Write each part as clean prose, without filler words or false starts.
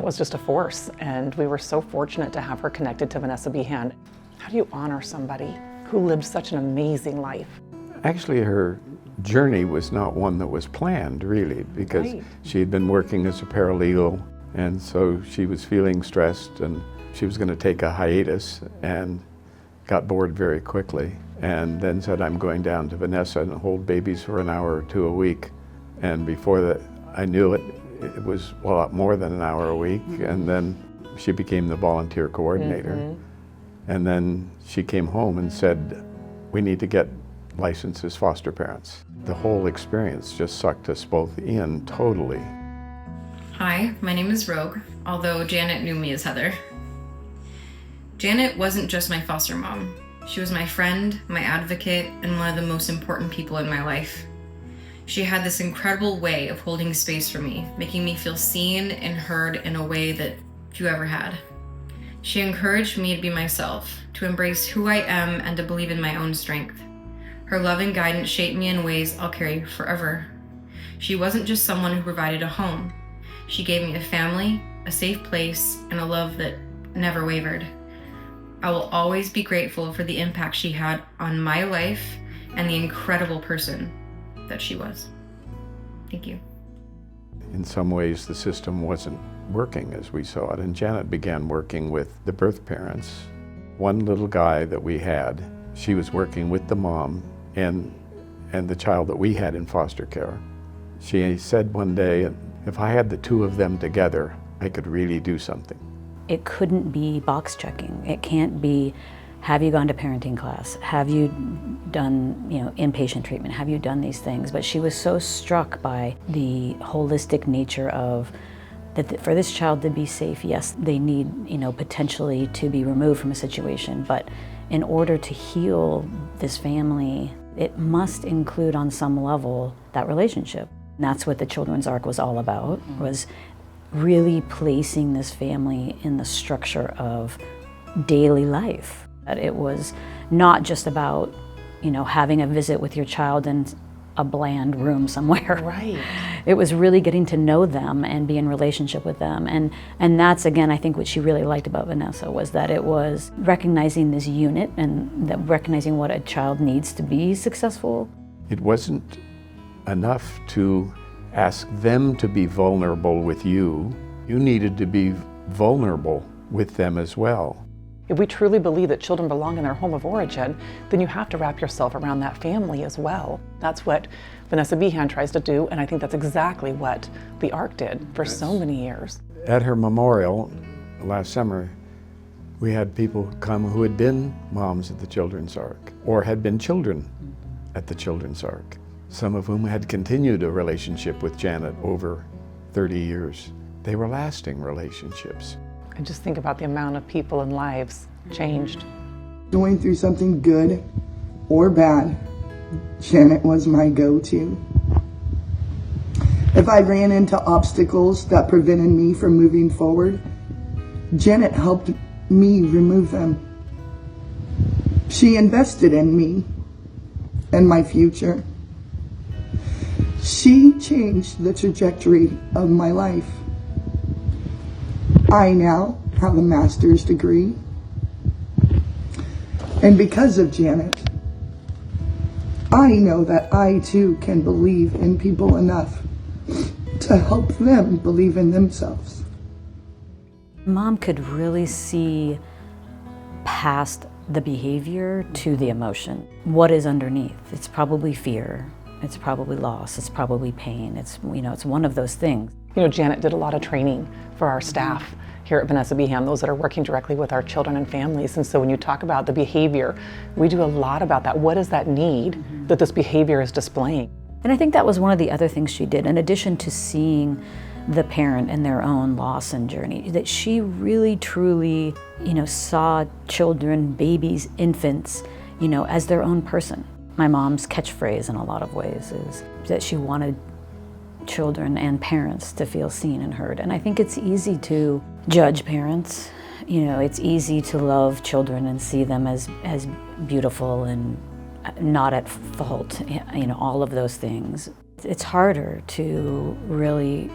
was just a force, and we were so fortunate to have her connected to Vanessa Behan. How do you honor somebody who lived such an amazing life? Actually, her journey was not one that was planned, really, because she had been working as a paralegal, and so she was feeling stressed, and she was going to take a hiatus, and got bored very quickly, and then said, I'm going down to Vanessa and hold babies for an hour or two a week. And before that, I knew it was a lot more than an hour a week, and then she became the volunteer coordinator. And then she came home and said, we need to get licensed as foster parents. The whole experience just sucked us both in totally. Hi, my name is Rogue, although Janet knew me as Heather. Janet wasn't just my foster mom. She was my friend, my advocate, and one of the most important people in my life. She had this incredible way of holding space for me, making me feel seen and heard in a way that few ever had. She encouraged me to be myself, to embrace who I am, and to believe in my own strength. Her love and guidance shaped me in ways I'll carry forever. She wasn't just someone who provided a home. She gave me a family, a safe place, and a love that never wavered. I will always be grateful for the impact she had on my life and the incredible person that she was. Thank you. In some ways, the system wasn't working as we saw it, and Janet began working with the birth parents. One little guy that we had, she was working with the mom and the child that we had in foster care. She said one day, if I had the two of them together, I could really do something. It couldn't be box checking. It can't be, have you gone to parenting class? Have you done, inpatient treatment? Have you done these things? But she was so struck by the holistic nature of that for this child to be safe, yes, they need, potentially to be removed from a situation, but in order to heal this family, it must include on some level that relationship. And that's what the Children's Arc was all about, was really placing this family in the structure of daily life. That it was not just about, having a visit with your child in a bland room somewhere. Right. It was really getting to know them and be in relationship with them. And that's, again, I think what she really liked about Vanessa was that it was recognizing this unit and that recognizing what a child needs to be successful. It wasn't enough to ask them to be vulnerable with you. You needed to be vulnerable with them as well. If we truly believe that children belong in their home of origin, then you have to wrap yourself around that family as well. That's what Vanessa Behan tries to do, and I think that's exactly what the Arc did for so many years. At her memorial last summer, we had people come who had been moms at the Children's Arc or had been children at the Children's Arc, some of whom had continued a relationship with Janet over 30 years. They were lasting relationships. And just think about the amount of people and lives changed. Going through something good or bad, Janet was my go-to. If I ran into obstacles that prevented me from moving forward, Janet helped me remove them. She invested in me and my future. She changed the trajectory of my life. I now have a master's degree. And because of Janet, I know that I too can believe in people enough to help them believe in themselves. Mom could really see past the behavior to the emotion. What is underneath? It's probably fear. It's probably loss. It's probably pain. It's one of those things. Janet did a lot of training for our staff here at Vanessa Behan, those that are working directly with our children and families. And so when you talk about the behavior, we do a lot about that. What is that need that this behavior is displaying? And I think that was one of the other things she did, in addition to seeing the parent and their own loss and journey, that she really truly, saw children, babies, infants, as their own person. My mom's catchphrase in a lot of ways is that she wanted children and parents to feel seen and heard. And I think it's easy to judge parents. It's easy to love children and see them as beautiful and not at fault, all of those things. It's harder to really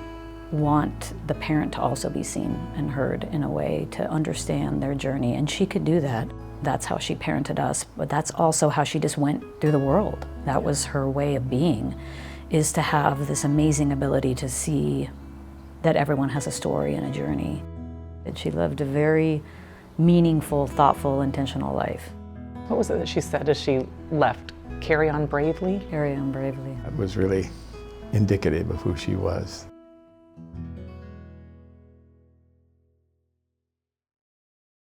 want the parent to also be seen and heard in a way to understand their journey, and she could do that. That's how she parented us, but that's also how she just went through the world. That was her way of being, is to have this amazing ability to see that everyone has a story and a journey. And she lived a very meaningful, thoughtful, intentional life. What was it that she said as she left? Carry on bravely? Carry on bravely. It was really indicative of who she was.